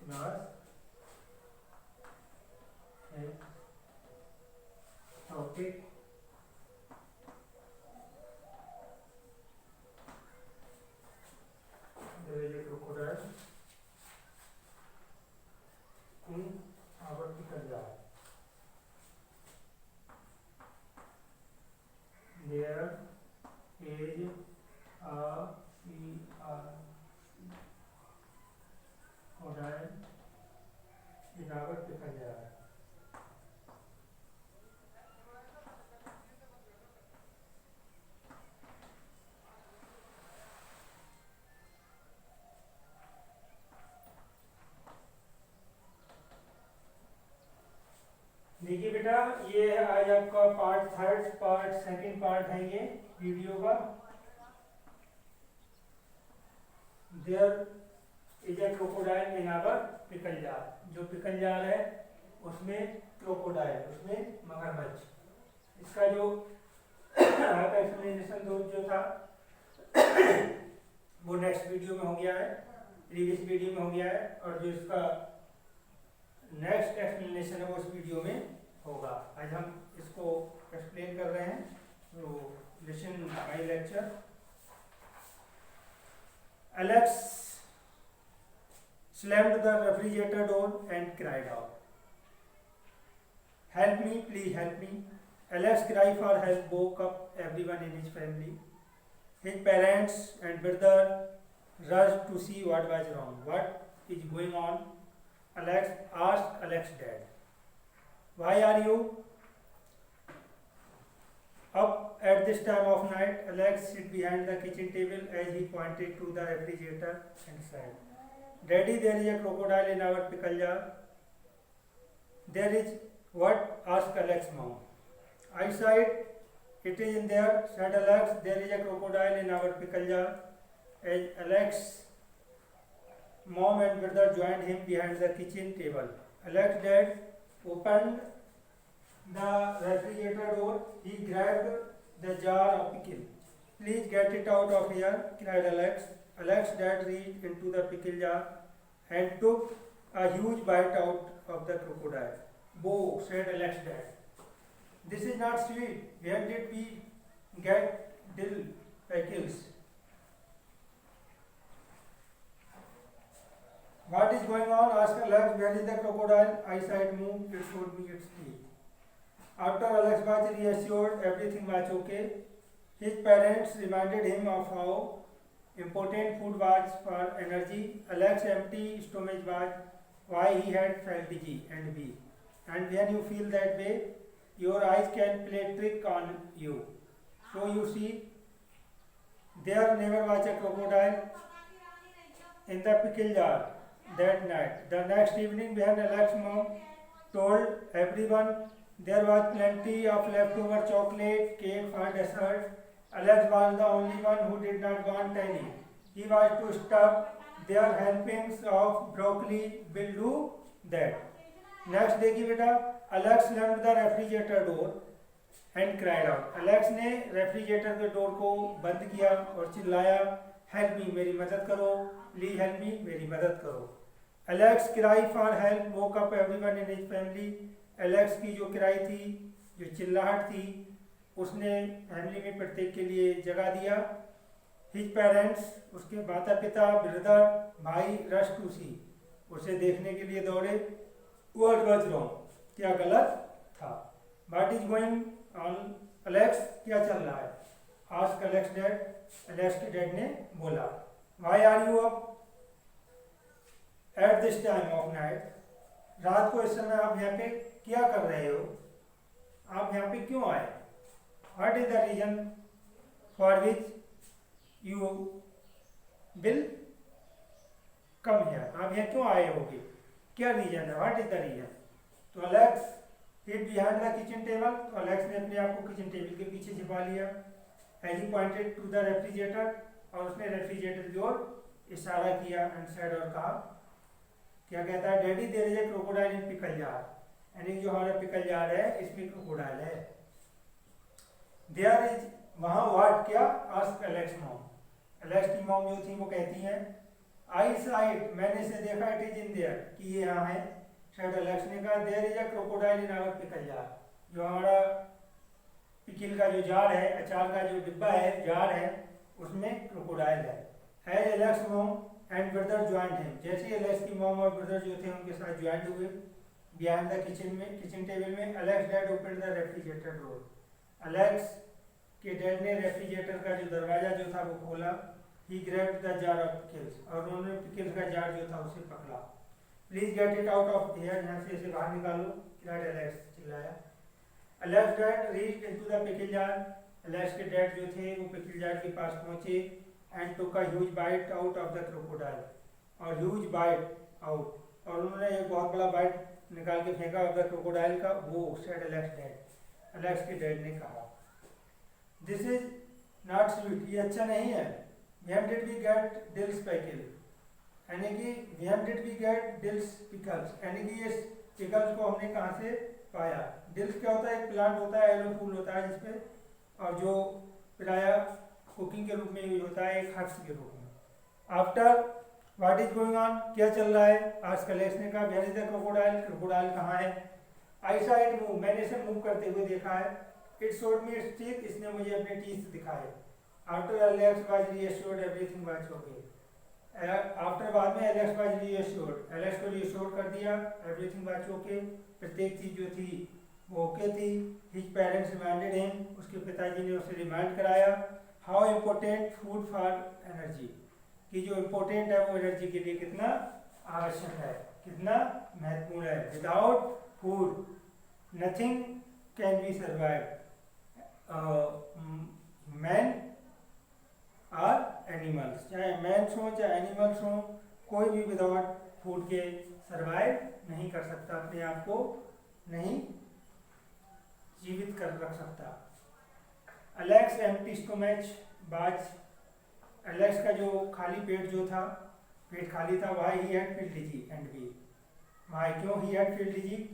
Class है topic there is a crocodile in our pickle jar. There is a crocodile in our pickle jar. देखिए बेटा, ये है आज आपका part third, part second part है ये वीडियो का। There is a crocodile in our pickle jar. जो पिकल जार है उसमें क्रोकोडाइल, उसमें मगरमच्छ। इसका जो एक्सप्लेनेशन जो था वो नेक्स्ट वीडियो में हो गया है, प्रीवियस वीडियो में हो गया है, और जो इसका नेक्स्ट एक्सप्लेनेशन है वो इस वीडियो में होगा। आज हम इसको एक्सप्लेन कर रहे हैं, तो listen my lecture. Alex slammed the refrigerator door and cried out, "Help me, please help me." Alex's cry for help woke up everyone in his family. His parents and brother rushed to see what was wrong. "What is going on?" Alex asked Alex's dad. "Why are you up at this time of night?" Alex sat behind the kitchen table as he pointed to the refrigerator and said, "Daddy, there is a crocodile in our pickle jar." "There is what?" asked Alex's mom. "I saw it. It is in there," said Alex. "There is a crocodile in our pickle jar." As Alex's mom and brother joined him behind the kitchen table, Alex's dad opened the refrigerator door. He grabbed the jar of pickle. "Please get it out of here," cried Alex. Alex's dad reached into the pickle jar and took a huge bite out of the crocodile. "Boh," said Alex's dad. "This is not sweet. Where did we get dill pickles?" "What is going on?" asked Alex. "Where is the crocodile?" "I saw it move. It showed me its teeth." After Alex was reassured everything was okay, his parents reminded him of how important food was for energy. Alex's empty stomach was why he had felt dizzy and weak. And when you feel that way, your eyes can play trick on you. So you see, there never was a crocodile in the pickle jar that night. The next evening, when Alex's mom told everyone there was plenty of leftover chocolate cake for dessert, Alex was the only one who did not want any. He was to stuff their helpings of broccoli. Will do that. Next देखिए बेटा, Alex slammed the refrigerator door and cried out. Alex ने refrigerator के door को बंद किया और चिल्लाया, "Help me, मेरी मदद करो, please help me, मेरी मदद करो." Alex's cry for help woke up everyone in his family. Alex की जो क्राई थी, जो चिल्लाहट थी, उसने फैमिली में प्रत्येक के लिए जगा दिया। His parents, उसके माता पिता, ब्रदर, भाई, rush to see, उसे देखने के लिए दौड़े। What was wrong? क्या गलत था? What is going on? Alex, क्या चल रहा है? Asked Alex's dad. Alex के डैड ने बोला, "Why are you up at this time of night?" रात को इस समय आप यहाँ पे क्या कर रहे हो? आप यहाँ पे क्यों आए? What is the reason for which you will come here? आप यहाँ क्यों आए होगे? क्या रीजन है? What is the reason? तो Alex hid behind the kitchen table. तो Alex ने अपने आप को किचन टेबल के पीछे छिपा लिया। As he pointed to the refrigerator, और उसने रेफ्रिजरेटर की ओर इशारा किया and said, और कहा, क्या कहता है? "Daddy, there is a crocodile in pickle jar." यानी जो हमारा पिकल जार है इसमें क्रोकोडाइल है। There is वहाँ व्हाट क्या? Asked Alex's mom. Alex की मॉम जो थी वो कहती हैं, आई साइट, मैंने इसे देखा, इट इज इन देयर, कि ये यहाँ है। सेड एलेक्स ने कहा there is a crocodile in our pickle jar, जो हमारा पिकिल का जो जार है, अचार का जो डिब्बा है, जार है, उसमें क्रोकोडाइल है। As Alex mom and brother joined him, जैसे एलेक्स की मॉम और ब्रदर जो थे उनके साथ ज्वाइंट हुए बिहाइंड द किचन में, किचन टेबल में, Alex dad open the refrigerator door, Alex के डैड ने रेफ्रिजरेटर का जो दरवाजा जो था वो खोला। He grabbed the jar of pickles, और उन्होंने पिकल्स का जार जो था उसे पकड़ा। Please get it out of here, यहाँ से इसे बाहर निकालो, डैड एलेक्स चिल्लाया। Alex dad reached into the pickle jar, Alex के डैड जो थे वो पिकल जार के पास पहुंचे and took a huge bite out of the crocodile, और ह्यूज बाइट आउट, और उन्होंने एक बहुत बड़ा बाइट निकाल के फेंका ऑफ द क्रोकोडाइल का। वो सेड एलेक्स डैड, एलेक्स के डैड ने कहा दिस इज नॉट स्वीट, ये अच्छा नहीं है। Where did we get Dill's pickle? यानी कि where did we get Dill's pickles? यानी कि ये pickles को हमने कहाँ से पाया? Dill's क्या होता है? एक प्लांट होता है, येलो फूल होता है जिसपे, और जो प्राय कुकिंग के रूप में यूज होता है, एक हर्ब्स के रूप में। After what is going on, क्या चल रहा है? आज कलेक्स ने कहा where is the crocodile, crocodile कहाँ है? आई सॉ इट मूव, मैंने इसे मूव करते हुए देखा है। It showed me it's teeth, इसने मुझे अपने टीथ दिखाए। After Alex was reassured everything was okay, after बाद में एलेक्स वाज रीअश्योर्ड, एलेक्स को रीअश्योर कर दिया, एवरीथिंग वाज ओके, प्रत्येक चीज जो थी वो ओके थी। हिज पेरेंट्स रिमाइंडेड हिम, उसके पिताजी ने उसे रिमाइंड कराया how important food for energy, कि जो इम्पोर्टेंट है वो एनर्जी के लिए कितना आवश्यक है, कितना महत्वपूर्ण है। Without food nothing can be survive, man और एनिमल्स, चाहे मैन्स हो चाहे एनिमल्स हो, कोई भी विदाउट फूड के सरवाइव नहीं कर सकता, अपने आप को नहीं जीवित कर रख सकता। Alex empty stomach was, Alex का जो खाली पेट जो था, पेट खाली था, why he had felt disease and weak, why क्यों he had felt disease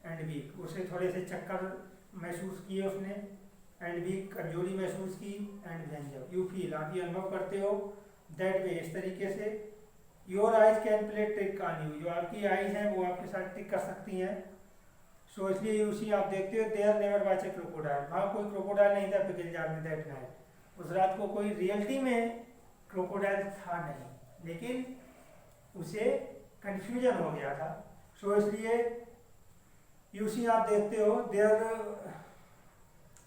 and weak, उसे थोड़े से चक्कर महसूस किए उसने, एंड वीक कमजोरी महसूस की, एंड वेंजर यू फील, आप ये अनुभव करते हो, दैट वे इस तरीके से, your eyes can play trick on you, जो आपकी आइज हैं वो आपके साथ ट्रिक कर सकती हैं। सो इसलिए यू सी, आप देखते हो there never was a crocodile, वहाँ कोई क्रोकोडाइल नहीं था पिकल जार में दैट नाइट, उस रात को कोई रियलिटी में क्रोकोडाइल था नहीं, लेकिन उसे कंफ्यूजन हो गया था। सो इसलिए यू सी, आप देखते हो there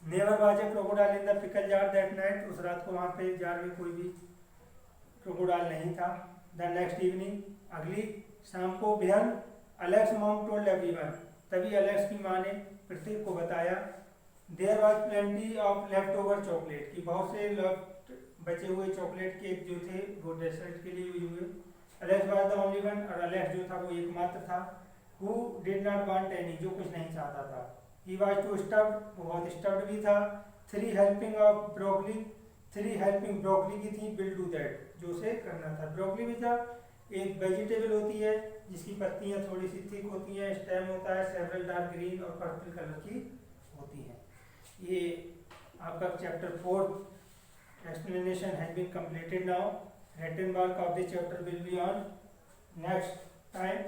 never was a crocodile in the pickle jar that night, उस रात को वहाँ पे जार में कोई भी क्रोकोडाइल नहीं था। द नेक्स्ट इवनिंग, अगली शाम को बिहान, एलेक्स मॉम टोल्ड एवरीवन, तभी एलेक्स की माँ ने प्रत्येक को बताया, there was plenty of left over chocolate, कि बहुत से बचे हुए चॉकलेट केक जो थे वो डेजर्ट के लिए यूज हुए। Alex was the only one, और एलेक्स जो था वो एकमात्र था, who did not want any, जो कुछ नहीं चाहता था। He was too stuffed, वो बहुत स्टफ्ड भी था। 3 helping of broccoli, 3 helping broccoli की थी, will do that, जो उसे करना था। ब्रोकली भी था, एक वेजिटेबल होती है जिसकी पत्तियां थोड़ी सी थिक होती हैं, स्टेम होता है, सेवरल डार्क ग्रीन और पर्पल कलर की होती हैं। ये आपका chapter 4 explanation has been completed now, written work of the chapter will be on next time.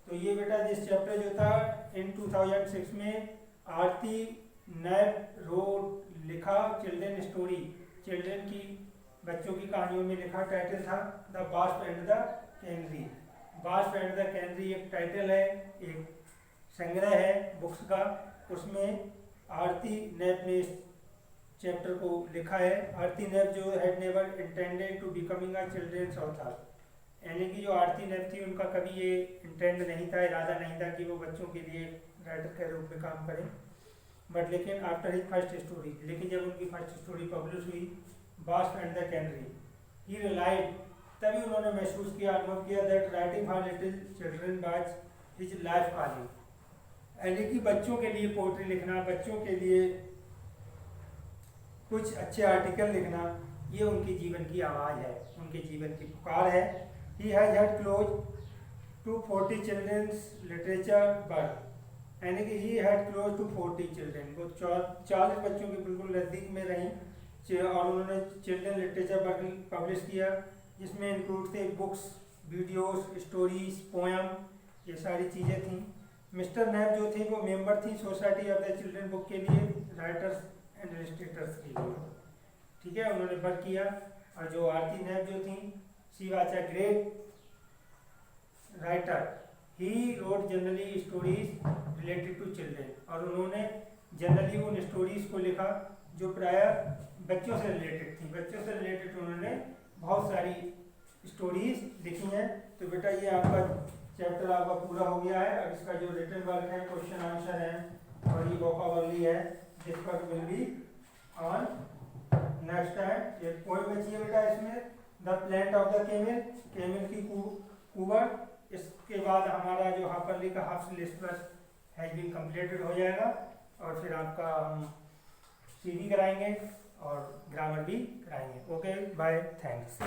तो ये बेटा जिस चैप्टर जो था इन 2006 में आरती नैब रोड लिखा, चिल्ड्रन स्टोरी, चिल्ड्रन की बच्चों की कहानियों में लिखा, टाइटल था the wasp and the canary. Wasp and the canary एक टाइटल है, एक संग्रह है बुक्स का, उसमें आरती नैब ने इस चैप्टर को लिखा है। आरती नैब जो had never intended to becoming a children's author, यानी कि जो आरती नैब थी उनका कभी ये इंटेंड नहीं था, इरादा नहीं था कि वो बच्चों के लिए राइटर के रूप में काम करें, बट लेकिन आफ्टर हिज फर्स्ट स्टोरी, लेकिन जब उनकी फर्स्ट स्टोरी पब्लिश हुई wasp and the canary, he realized, तभी उन्होंने महसूस किया, अनुभव किया, that writing for little children was his life calling, यानी कि बच्चों के लिए पोएट्री लिखना, बच्चों के लिए कुछ अच्छे आर्टिकल लिखना, ये उनके जीवन की आवाज़ है, उनके जीवन की पुकार है। He has had close to 40 children's literature work, यानी कि he had close to 40 children, वो 40 बच्चों के बिल्कुल नज़दीक में रहीं, और उन्होंने चिल्ड्रन लिटरेचर वर्क पब्लिश किया, जिसमें इंक्लूड थे बुक्स वीडियोस, स्टोरीज, पोएम, ये सारी चीज़ें थी। मिस्टर नैप जो थे वो मेंबर थी society of the children book के लिए, राइटर्स एंड इलस्ट्रेटर्स के लिए, ठीक है, उन्होंने वर्क किया। और जो आरती नैप जो थी, she was a great writer, he wrote generally stories related to children, और उन्होंने जनरली उन स्टोरीज को लिखा जो प्राय बच्चों से रिलेटेड थी। बच्चों से रिलेटेड उन्होंने बहुत सारी स्टोरीज लिखी हैं। तो बेटा ये आपका चैप्टर आपका पूरा हो गया है। अब इसका जो रिटन वर्क है, क्वेश्चन आंसर है और ये वोकैबुलरी है, this work will be on next time. एक पोएम बची है बेटा इसमें, the plant of the camel, camel की कुबर। इसके बाद हमारा जो हाफरली का half syllabus plus has been completed हो जाएगा और फिर आपका हम सीवी कराएंगे और ग्रामर भी कराएंगे। Okay, bye, thanks.